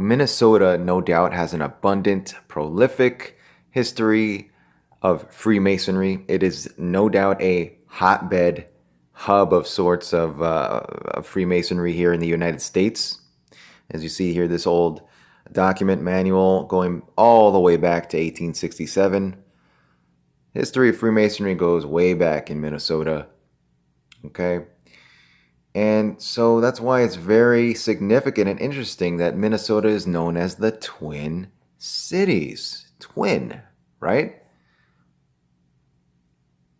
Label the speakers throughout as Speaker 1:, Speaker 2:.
Speaker 1: Minnesota, no doubt, has an abundant, prolific history of Freemasonry. It is no doubt a hotbed, hub of sorts of Freemasonry here in the United States. As you see here, this old document manual going all the way back to 1867. History of Freemasonry goes way back in Minnesota. Okay. And so that's why it's very significant and interesting that Minnesota is known as the Twin Cities. Twin, right?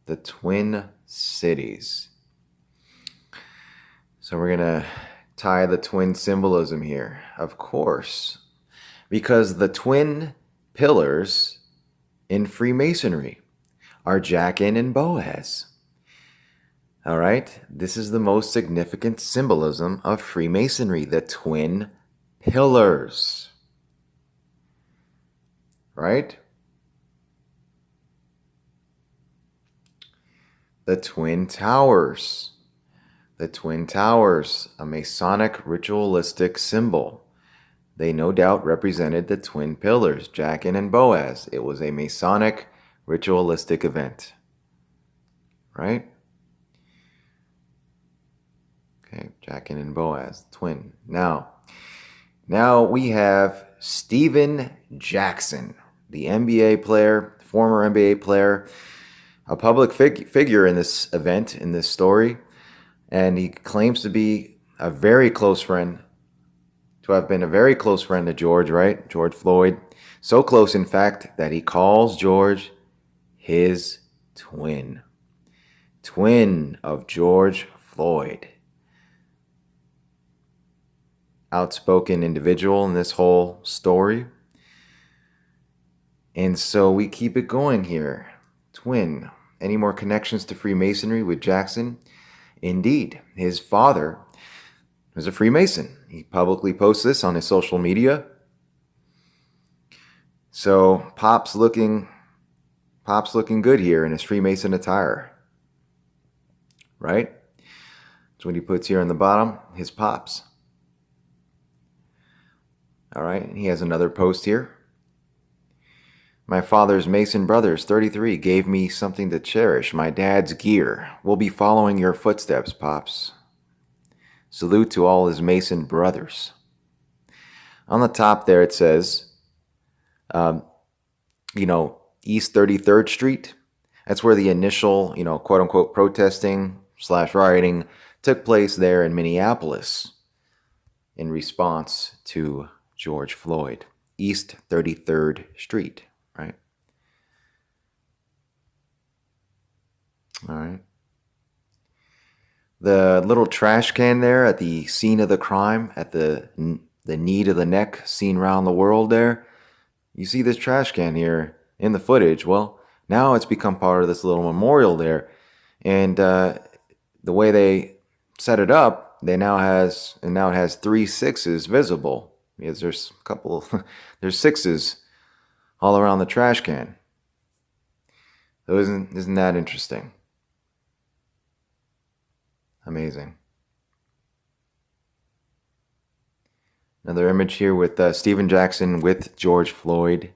Speaker 1: The Twin Cities. So we're going to tie the twin symbolism here, of course, because the twin pillars in Freemasonry are Jachin and Boaz. All right, this is the most significant symbolism of Freemasonry, the twin pillars. Right? The Twin Towers. The Twin Towers, a Masonic ritualistic symbol. They no doubt represented the twin pillars, Jachin and Boaz. It was a Masonic ritualistic event. Right? Okay, Jachin and Boaz, twin. Now we have Steven Jackson, the NBA player, former NBA player, a public figure in this event, in this story, and he claims to be a very close friend, to have been a very close friend to George, right? George Floyd. So close, in fact, that he calls George his twin. Twin of George Floyd. Outspoken individual in this whole story. And so we keep it going here. Twin. Any more connections to Freemasonry with Jackson? Indeed, his father was a Freemason. He publicly posts this on his social media. So Pop's looking good here in his Freemason attire. Right? That's what he puts here on the bottom, his Pops. All right, he has another post here. My father's Mason brothers, 33, gave me something to cherish, my dad's gear. We'll be following your footsteps, Pops. Salute to all his Mason brothers. On the top there it says, East 33rd Street. That's where the initial, quote unquote, protesting / rioting took place there in Minneapolis in response to George Floyd. East 33rd Street, right? All right. The little trash can there at the scene of the crime, at the knee to the neck seen around the world there. You see this trash can here in the footage. Well, now it's become part of this little memorial there. And the way they set it up, it now has 3 6s visible. Because there's a couple, there's 6s all around the trash can. So isn't that interesting? Amazing. Another image here with Steven Jackson with George Floyd.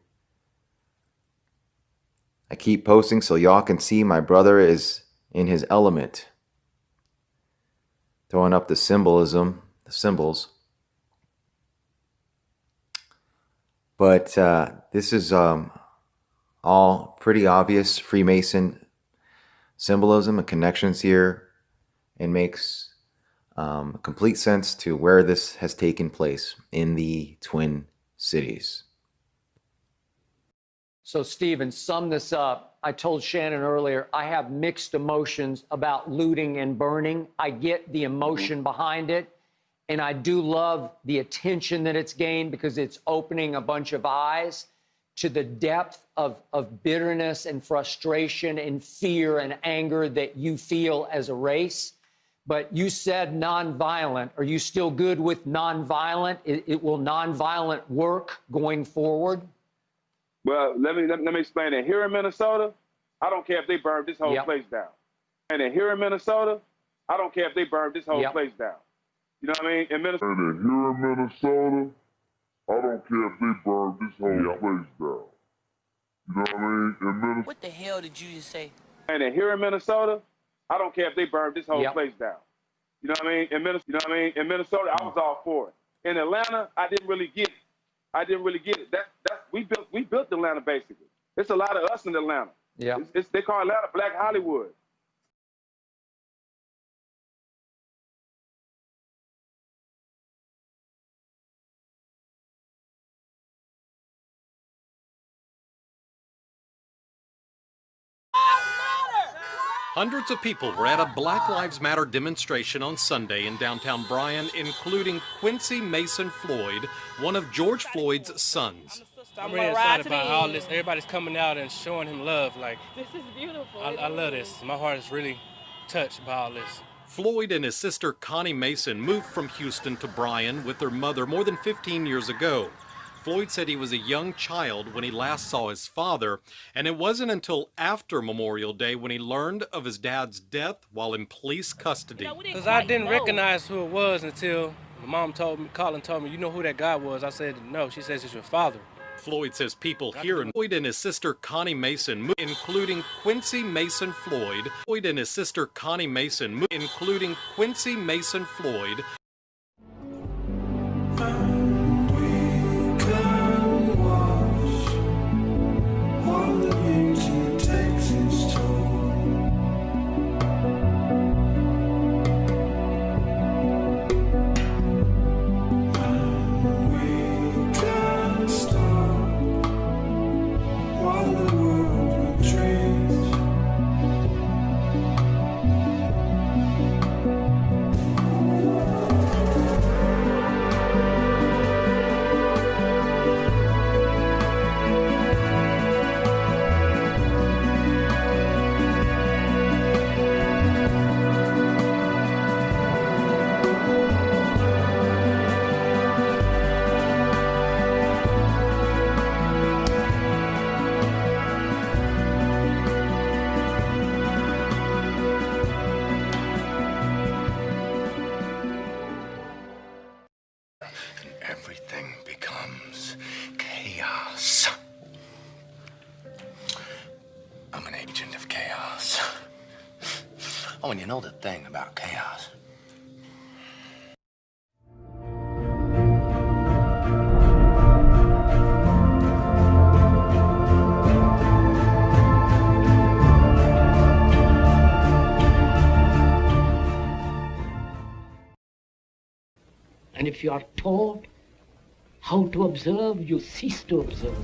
Speaker 1: I keep posting so y'all can see my brother is in his element. Throwing up the symbolism, the symbols. But this is all pretty obvious Freemason symbolism and connections here. It makes complete sense to where this has taken place in the Twin Cities.
Speaker 2: So, Stephen, sum this up. I told Shannon earlier, I have mixed emotions about looting and burning. I get the emotion behind it, and I do love the attention that it's gained because it's opening a bunch of eyes to the depth of bitterness and frustration and fear and anger that you feel as a race. But you said nonviolent. Are you still good with nonviolent? Will nonviolent work going forward?
Speaker 3: Well, let me explain that. Here in Minnesota, I don't care if they burn this whole place down. And then here in Minnesota, I don't care if they burn this whole place down. You know what I mean? In Minnesota,
Speaker 4: here in Minnesota, I don't care if they burn this whole place down. You know what I mean? In Minnesota.
Speaker 5: What the hell did you just say?
Speaker 3: And here in Minnesota, I don't care if they burn this whole place down. You know what I mean? In Minnesota, I was all for it. In Atlanta, I didn't really get it. We built Atlanta basically. It's a lot of us in Atlanta.
Speaker 2: Yeah.
Speaker 3: They call Atlanta Black Hollywood.
Speaker 6: Hundreds of people were at a Black Lives Matter demonstration on Sunday in downtown Bryan, including Quincy Mason Floyd, one of George Floyd's sons.
Speaker 7: I'm really excited about all this. Everybody's coming out and showing him love. Like,
Speaker 8: this is beautiful.
Speaker 7: I love this. My heart is really touched by all this.
Speaker 6: Floyd and his sister Connie Mason moved from Houston to Bryan with their mother more than 15 years ago. Floyd said he was a young child when he last saw his father, and it wasn't until after Memorial Day when he learned of his dad's death while in police custody.
Speaker 7: Because I didn't recognize who it was until my mom called and told me, you know who that guy was? I said, no. She says, it's your father.
Speaker 6: Floyd says people here in Floyd and his sister Connie Mason moved, including Quincy Mason Floyd. Floyd and his sister Connie Mason moved, including Quincy Mason Floyd.
Speaker 9: Everything becomes chaos. I'm an agent of chaos. Oh, and you know the thing about chaos.
Speaker 10: And if you are taught how to observe, you cease to observe.